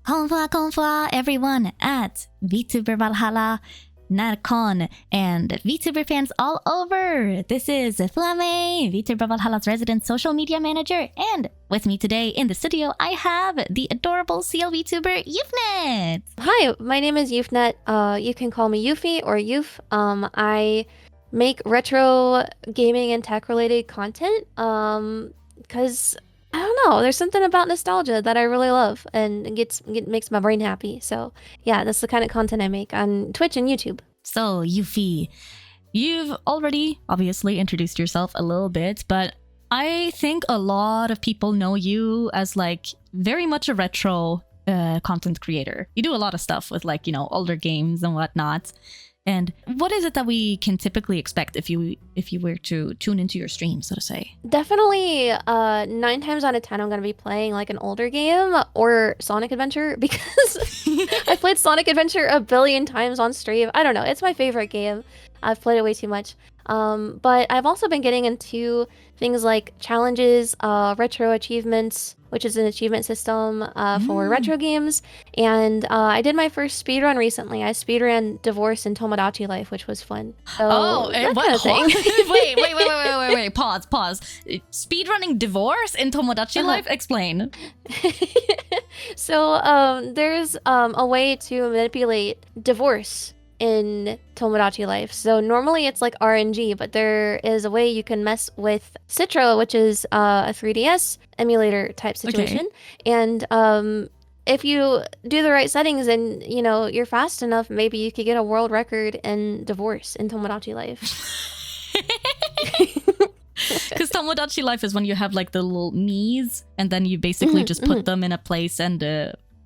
Konfwa, everyone at Vtuber Valhalla, Närcon, and Vtuber fans all over. This is Fuwamay, Vtuber Valhalla's resident social media manager, and with me today in the studio, I have the adorable CL Vtuber Yuthnet. Hi, my name is Yuthnet. You can call me Yewfie or Yewf. I make retro gaming and tech related content because I don't know, there's something about nostalgia that I really love and it makes my brain happy. So yeah, that's the kind of content I make on Twitch and YouTube. So, Yewfie, you've already obviously introduced yourself a little bit, but I think a lot of people know you as like very much a retro content creator. You do a lot of stuff with like, you know, older games and whatnot. And what is it that we can typically expect if you were to tune into your stream, so to say? Definitely 9 times out of 10 I'm going to be playing like an older game or Sonic Adventure because I've played Sonic Adventure a billion times on stream. I don't know, it's my favorite game. I've played it way too much. But I've also been getting into things like challenges, retro achievements, which is an achievement system for retro games. And I did my first speedrun recently. I speedran Divorce and Tomodachi Life, which was fun. So, that what? kind of thing. wait. Pause. Speedrunning Divorce in Tomodachi Life? Explain. So there's a way to manipulate divorce in Tomodachi Life. So normally it's like RNG, but there is a way you can mess with Citra, which is a 3DS emulator type situation. Okay. And if you do the right settings and, you know, you're fast enough, maybe you could get a world record in divorce in Tomodachi Life. Because Tomodachi Life is when you have like the little knees and then you basically just put them in a place and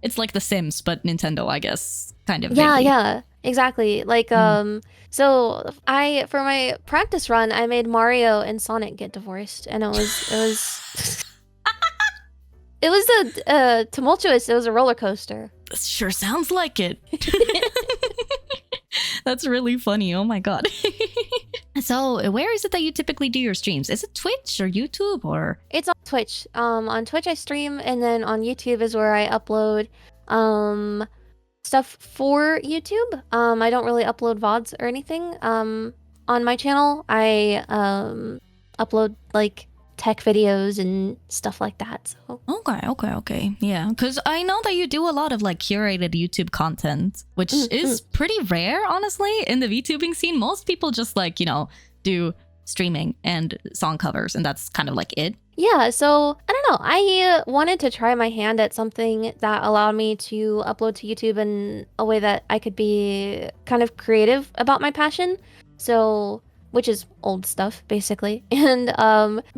it's like The Sims, but Nintendo, I guess, kind of. Yeah, yeah. Exactly. Like, so for my practice run, I made Mario and Sonic get divorced, and it was tumultuous. It was a roller coaster. This sure sounds like it. That's really funny. Oh my god. So, where is it that you typically do your streams? Is it Twitch or YouTube or? It's on Twitch. On Twitch I stream, and then on YouTube is where I upload stuff for YouTube. I don't really upload VODs or anything. On my channel, I upload like tech videos and stuff like that. So. Okay. Yeah, because I know that you do a lot of like curated YouTube content, which is pretty rare, honestly, in the VTubing scene. Most people just like, you know, do streaming and song covers, and that's kind of like it. Yeah, so I don't know. I wanted to try my hand at something that allowed me to upload to YouTube in a way that I could be kind of creative about my passion. So, which is old stuff, basically. And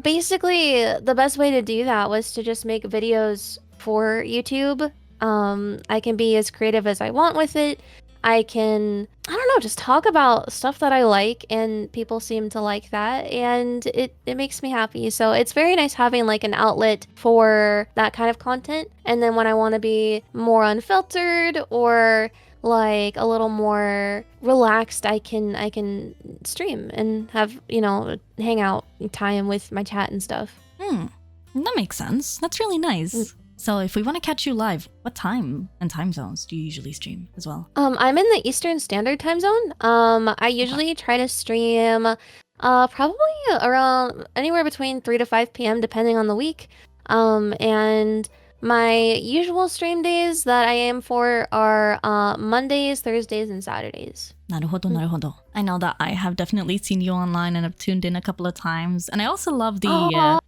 basically, the best way to do that was to just make videos for YouTube. I can be as creative as I want with it. I can, I don't know, just talk about stuff that I like, and people seem to like that, and it makes me happy. So it's very nice having like an outlet for that kind of content. And then when I want to be more unfiltered or like a little more relaxed, I can stream and have, you know, hangout time with my chat and stuff. That makes sense. That's really nice. So if we want to catch you live, what time and time zones do you usually stream as well? I'm in the Eastern Standard Time Zone. I usually try to stream probably around anywhere between 3 to 5 p.m. depending on the week. And my usual stream days that I aim for are Mondays, Thursdays, and Saturdays. なるほど。I know that I have definitely seen you online and have tuned in a couple of times. And I also love the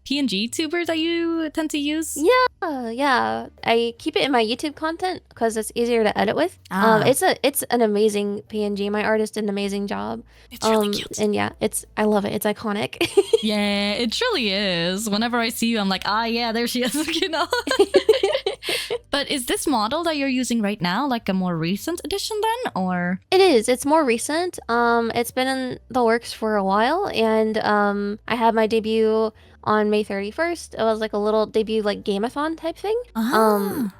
PNG tubers that you tend to use. Yeah. I keep it in my YouTube content because it's easier to edit with. It's an amazing PNG. My artist did an amazing job. It's really cute. And yeah, I love it. It's iconic. Yeah, it truly is. Whenever I see you, I'm like, yeah, there she is, you know? But is this model that you're using right now like a more recent edition then, or? It is. It's more recent. It's been in the works for a while, and I had my debut on May 31st. It was like a little debut like game-a-thon type thing,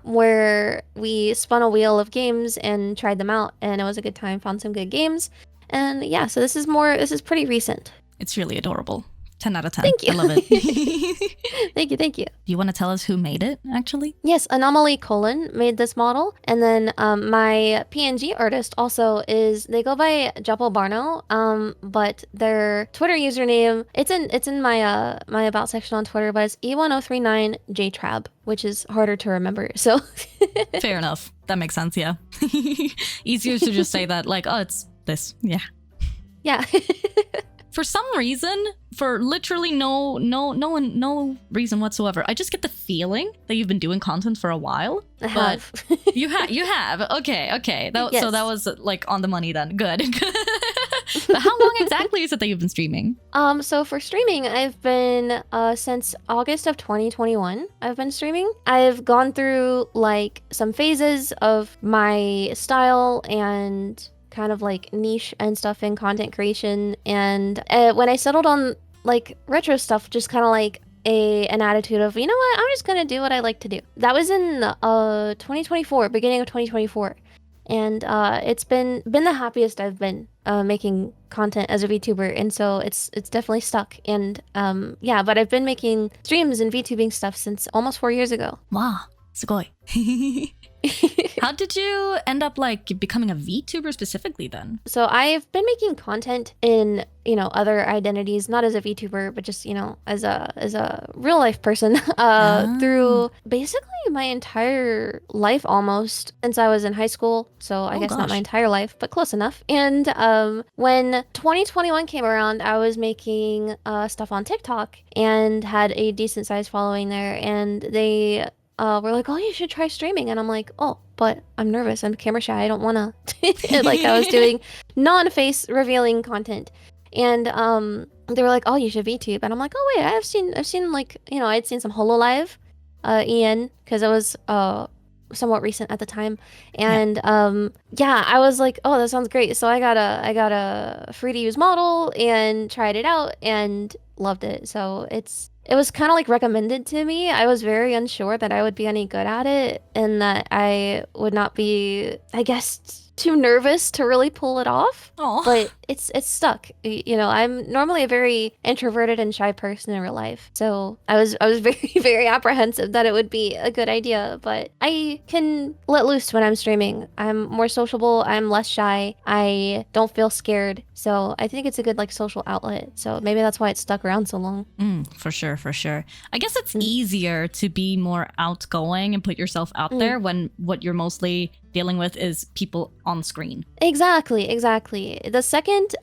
where we spun a wheel of games and tried them out, and it was a good time. Found some good games, and yeah. So this is pretty recent. It's really adorable. 10 out of 10. Thank you. I love it. Thank you. Do you want to tell us who made it, actually? Yes, Anomaly Colon made this model, and then my PNG artist also they go by Joppo Barno, but their Twitter username, it's in my my about section on Twitter, but it's E1039JTrab, which is harder to remember. So Fair enough. That makes sense. Yeah. Easier to just say that, like, oh, it's this. Yeah. Yeah. For some reason, for literally no reason whatsoever, I just get the feeling that you've been doing content for a while. I have. You have. Okay. Yes. So that was like on the money then. Good. But how long exactly is it that you've been streaming? So for streaming, I've been since August of 2021. I've been streaming. I've gone through like some phases of my style and kind of like niche and stuff in content creation, and when I settled on like retro stuff, just kind of like an attitude of, you know what, I'm just gonna do what I like to do. That was in 2024, beginning of 2024, and it's been the happiest I've been making content as a VTuber, and so it's definitely stuck. And yeah, but I've been making streams and VTubing stuff since almost 4 years ago. Wow, sugoi. How did you end up like becoming a VTuber specifically then? So I've been making content in, you know, other identities, not as a VTuber, but just, you know, as a real life person through basically my entire life almost since I was in high school. So I guess not my entire life, but close enough. And when 2021 came around, I was making stuff on TikTok and had a decent sized following there, and they were like, oh, you should try streaming. And I'm like, oh, but I'm nervous. I'm camera shy. I don't want to. Like, I was doing non-face revealing content. And they were like, oh, you should VTube. And I'm like, oh, wait, I've seen like, you know, I'd seen some HoloLive, EN, because it was somewhat recent at the time. And yeah, I was like, oh, that sounds great. So I got a free to use model and tried it out and loved it. So it was kind of like recommended to me. I was very unsure that I would be any good at it and that I would not be, I guess, too nervous to really pull it off. Aww. But it's stuck. You know, I'm normally a very introverted and shy person in real life. So I was very, very apprehensive that it would be a good idea, but I can let loose when I'm streaming. I'm more sociable. I'm less shy. I don't feel scared. So I think it's a good like social outlet. So maybe that's why it's stuck around so long. For sure. I guess it's easier to be more outgoing and put yourself out there when what you're mostly dealing with is people on screen. Exactly. The second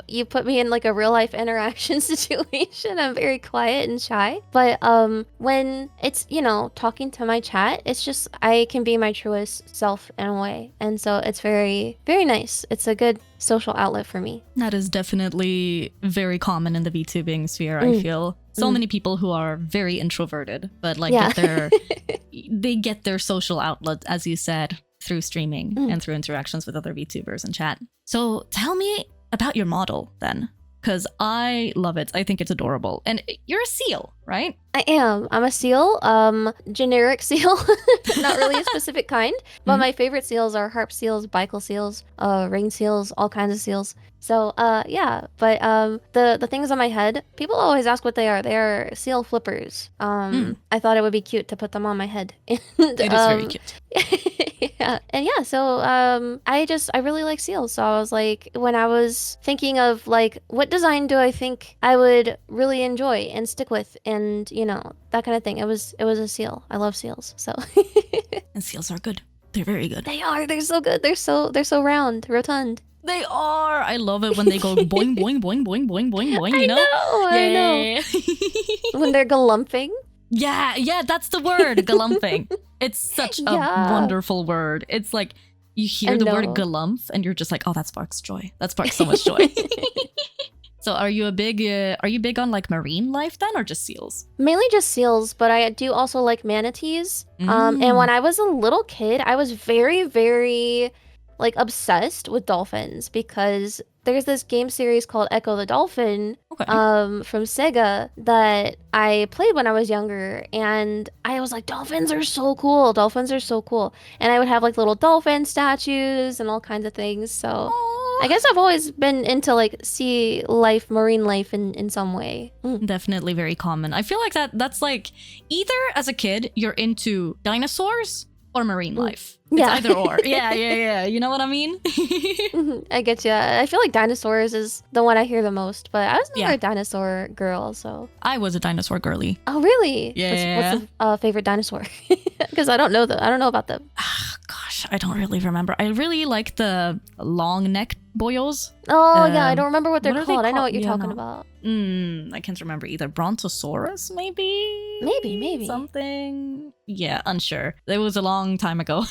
you put me in like a real life interaction situation, I'm very quiet and shy. But when it's, you know, talking to my chat, it's just I can be my truest self in a way. And so it's very, very nice. It's a good social outlet for me. That is definitely very common in the VTubing sphere, I feel. So many people who are very introverted, but like they get their social outlet, as you said, through streaming and through interactions with other VTubers and chat. So tell me about your model then, because I love it. I think it's adorable. And you're a seal, right? I am. I'm a seal, generic seal, not really a specific kind, but my favorite seals are harp seals, bicycle seals, ring seals, all kinds of seals. So, yeah, but the things on my head, people always ask what they are. They are seal flippers. I thought it would be cute to put them on my head. And, it is very cute. Yeah. And yeah, so I really like seals. So I was like, when I was thinking of like, what design do I think I would really enjoy and stick with, and you know, that kind of thing. It was a seal. I love seals. So and seals are good. They're very good. They are. They're so good. They're so round, rotund. They are. I love it when they go boing, boing, boing, boing, boing, boing, boing, you know? I know. When they're galumping. Yeah, that's the word, galumping. It's such a wonderful word. It's like, you hear the word galump and you're just like, oh, that sparks joy. That sparks so much joy. So are you big on like marine life then, or just seals? Mainly just seals, but I do also like manatees. And when I was a little kid, I was very, very like obsessed with dolphins, because there's this game series called Echo the Dolphin from Sega that I played when I was younger, and I was like, dolphins are so cool. And I would have like little dolphin statues and all kinds of things. So I guess I've always been into like sea life, marine life in some way. Definitely very common. I feel like that's like either as a kid you're into dinosaurs or marine life. It's either or. Yeah. You know what I mean? I get you. I feel like dinosaurs is the one I hear the most, but I was never a dinosaur girl, so. I was a dinosaur girly. Oh, really? Yeah. What's the favorite dinosaur? Because I don't know about them. Gosh, I don't really remember. I really like the long neck boyos. Oh, yeah, I don't remember what they're called. Called. I know what you're talking about. I can't remember either. Brontosaurus, maybe? Maybe. Something. Yeah, unsure. It was a long time ago.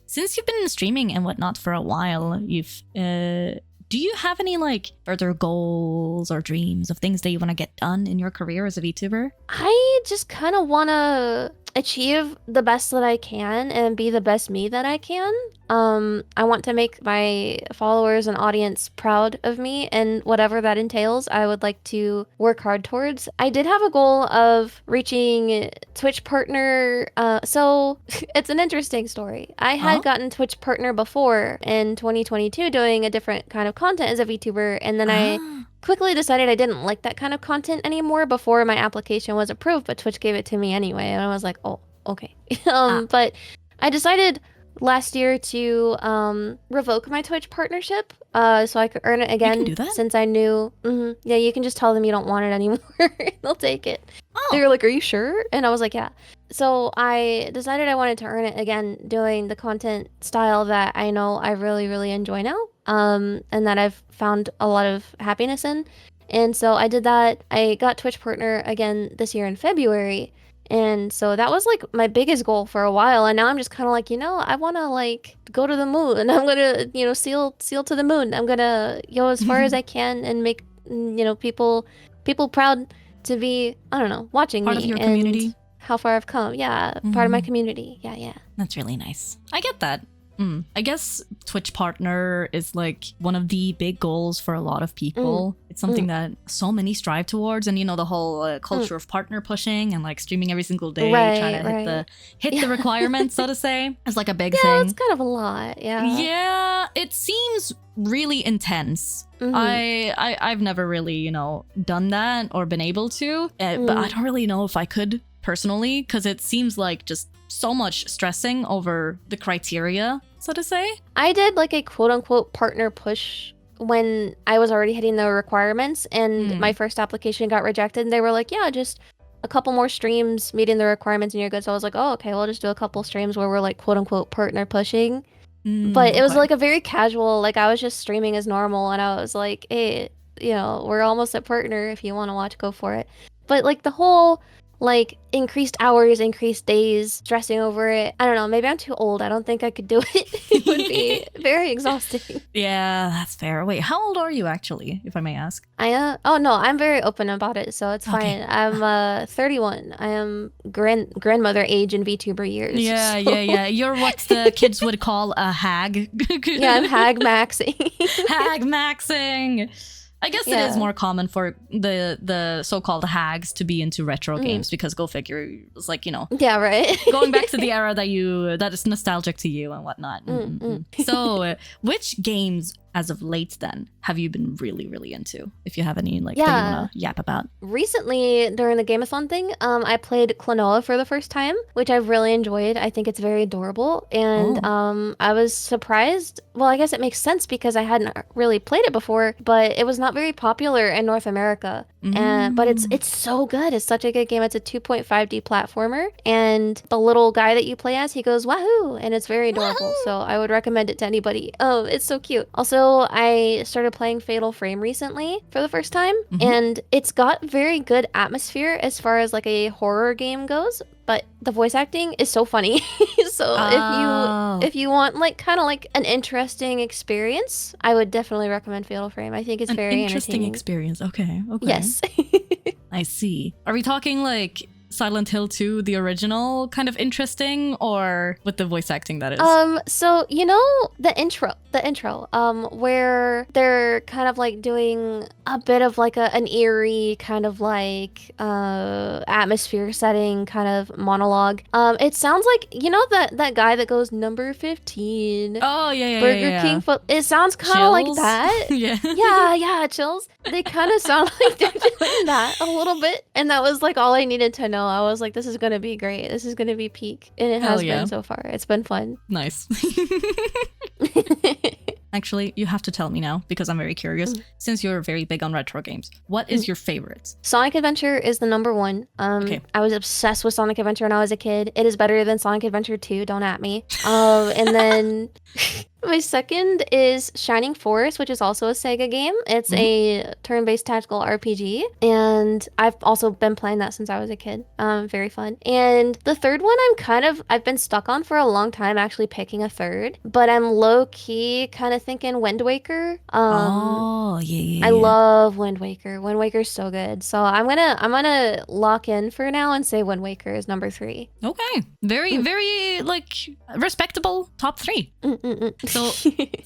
Since you've been streaming and whatnot for a while, do you have any like further goals or dreams of things that you want to get done in your career as a VTuber? I just kind of want to achieve the best that I can and be the best me that I can. I want to make my followers and audience proud of me, and whatever that entails, I would like to work hard towards. I did have a goal of reaching Twitch partner. So it's an interesting story. I had gotten Twitch partner before in 2022 doing a different kind of content as a VTuber, and then I quickly decided I didn't like that kind of content anymore before my application was approved, but Twitch gave it to me anyway, and I was like, oh, okay. But I decided last year to revoke my Twitch partnership so I could earn it again. You can do that? Since I knew. Yeah, you can just tell them you don't want it anymore. They'll take it. They were like, are you sure? And I was like, yeah. So I decided I wanted to earn it again doing the content style that I know I really, really enjoy now, and that I've found a lot of happiness in. And so I did that. I got Twitch partner again this year in February. And so that was like my biggest goal for a while. And now I'm just kind of like, I want to like go to the moon, and I'm going to, sail to the moon. I'm going to go as far as I can and make, people proud to be, I don't know, watching part me. Part of your community. How far I've come. Yeah. Part of my community. Yeah. That's really nice. I get that. I guess Twitch partner is like one of the big goals for a lot of people. It's something that so many strive towards, and the whole culture of partner pushing and like streaming every single day, trying to hit the requirements, so to say, is like a big thing. Yeah, it's kind of a lot. Yeah, it seems really intense. I've never really done that or been able to, but I don't really know if I could personally, because it seems like just so much stressing over the criteria, so to say. I did like a quote-unquote partner push when I was already hitting the requirements, and my first application got rejected, and they were like, yeah, just a couple more streams meeting the requirements and you're good. So I was like, oh, okay, we'll just do a couple streams where we're like quote-unquote partner pushing. But it was like a very casual, like I was just streaming as normal, and I was like, hey, we're almost at partner. If you want to watch, go for it. But like the whole like increased hours, increased days, stressing over it. I don't know, maybe I'm too old. I don't think I could do it. It would be very exhausting. Yeah, that's fair. Wait, how old are you actually, if I may ask? Oh no, I'm very open about it, so it's fine. I'm 31. I am grandmother age in VTuber years. Yeah, so. Yeah. You're what the kids would call a hag. Yeah, I'm hag maxing. Hag maxing. I guess it is more common for the so-called hags to be into retro games, because go figure, it's like, yeah, right. going back to the era that is nostalgic to you and whatnot. So which games as of late then have you been really, really into, if you have any that you want to yap about? Recently, during the Gameathon thing, I played Klonoa for the first time, which I've really enjoyed. I think it's very adorable, and I was surprised. Well, I guess it makes sense because I hadn't really played it before, but it was not very popular in North America. But it's so good. It's such a good game. It's a 2.5D platformer, and the little guy that you play as, he goes wahoo, and it's very adorable. So I would recommend it to anybody. Oh, it's so cute. Also, I started playing Fatal Frame recently for the first time, and it's got very good atmosphere as far as like a horror game goes, but the voice acting is so funny. So if you want like kind of like an interesting experience, I would definitely recommend Fatal Frame. I think it's very interesting entertaining. Experience. Okay. Yes. I see. Are we talking like Silent Hill 2, the original, kind of interesting, or with the voice acting that is? So you know the intro, where they're kind of like doing a bit of like an eerie kind of like atmosphere setting kind of monologue. It sounds like, you know, that guy that goes number 15. Oh yeah, Burger King. It sounds kind of like that. Yeah. Yeah, chills. They kind of sound like they're doing that a little bit, and that was like all I needed to know. I was like, this is gonna be great. This is gonna be peak, and it has been so far. It's been fun. Nice. Actually, you have to tell me now because I'm very curious. Since you're very big on retro games, what is your favorite? Sonic Adventure is the number one. Okay. I was obsessed with Sonic Adventure when I was a kid. It is better than Sonic Adventure 2, don't at me. And then my second is Shining Force, which is also a Sega game. It's a turn-based tactical RPG, and I've also been playing that since I was a kid. Very fun. And the third one I've been stuck on for a long time, actually picking a third, but I'm low-key kind of thinking Wind Waker. Oh, yeah. I love Wind Waker. Wind Waker's so good. So I'm gonna lock in for now and say Wind Waker is number 3. Okay. Very, very like respectable top 3. So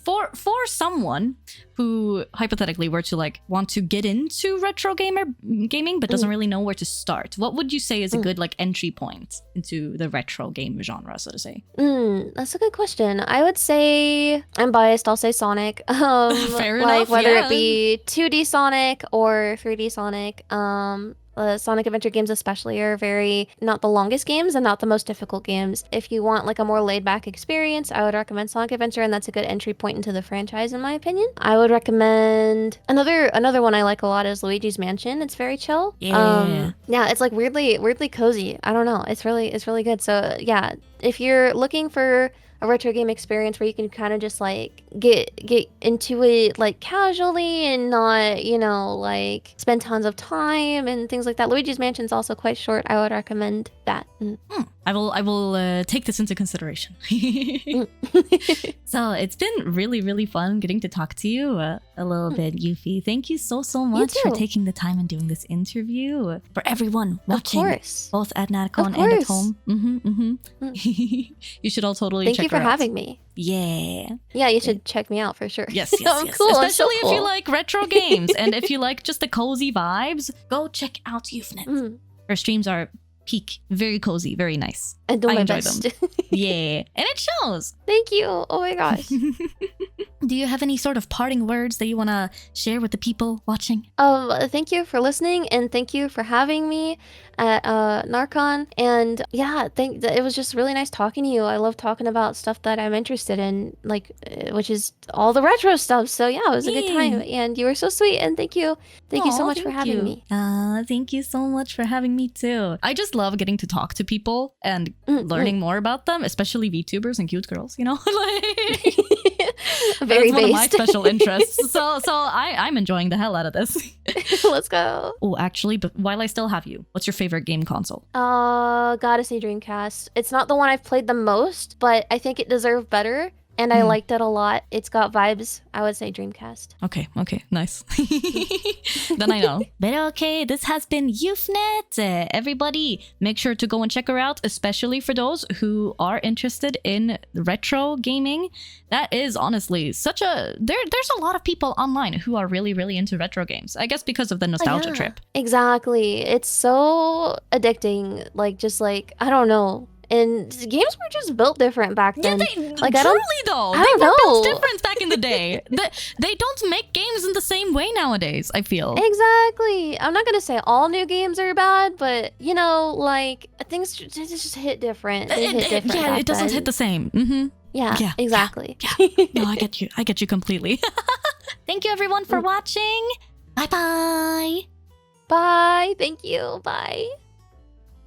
for someone who hypothetically were to like want to get into retro gaming but doesn't really know where to start, what would you say is a good like entry point into the retro game genre, so to say? That's a good question. I would say, I'm biased, I'll say Sonic. Fair like enough, whether yeah. it be 2D Sonic or 3D Sonic. Sonic Adventure games especially are not the longest games and not the most difficult games. If you want like a more laid back experience, I would recommend Sonic Adventure, and that's a good entry point into the franchise in my opinion. I would recommend another one I like a lot is Luigi's Mansion. It's very chill. Yeah. It's like weirdly cozy. I don't know. It's really good. So yeah, if you're looking for a retro game experience where you can kind of just like get into it like casually and not, you know, like spend tons of time and things like that. Luigi's Mansion's also quite short. I would recommend that. I will take this into consideration. So it's been really fun getting to talk to you a little bit, Yewfie. Thank you so much for taking the time and doing this interview. For everyone watching, both at Närcon and at home. You should all totally check her out. Thank you for having me. Yeah, you should check me out for sure. Yes. Cool. Especially if you like retro games and if you like just the cozy vibes, go check out Yuthnet. Her streams are peak, very cozy, very nice. I do my enjoy best. them. Yeah, and it shows. Thank you. Oh my gosh. Do you have any sort of parting words that you want to share with the people watching? Thank you for listening, and thank you for having me at Närcon. And yeah, it was just really nice talking to you. I love talking about stuff that I'm interested in, like which is all the retro stuff. So yeah, it was a good time, and you were so sweet. And thank you so much for having me. Thank you so much for having me too. I just love getting to talk to people and learning more about them, especially VTubers and cute girls. You know, like. Very That's one based. of my special interests. So I'm enjoying the hell out of this. Let's go. Oh, actually, but while I still have you, what's your favorite game console? Gotta say Dreamcast. It's not the one I've played the most, but I think it deserved better. And I liked it a lot. It's got vibes. I would say Dreamcast. Okay, nice. Then I know. But okay, this has been Yuthnet. Everybody, make sure to go and check her out, especially for those who are interested in retro gaming. That is honestly such a... There's a lot of people online who are really into retro games. I guess because of the nostalgia trip. Exactly. It's so addicting. Like, just like, I don't know. And games were just built different back then. Yeah, like, they were built different back in the day. They don't make games in the same way nowadays, I feel. Exactly. I'm not gonna say all new games are bad, but you know, like things just hit different. It doesn't hit the same. Yeah, exactly. Yeah. No, I get you completely. Thank you everyone for watching. Bye. Bye. Thank you. Bye.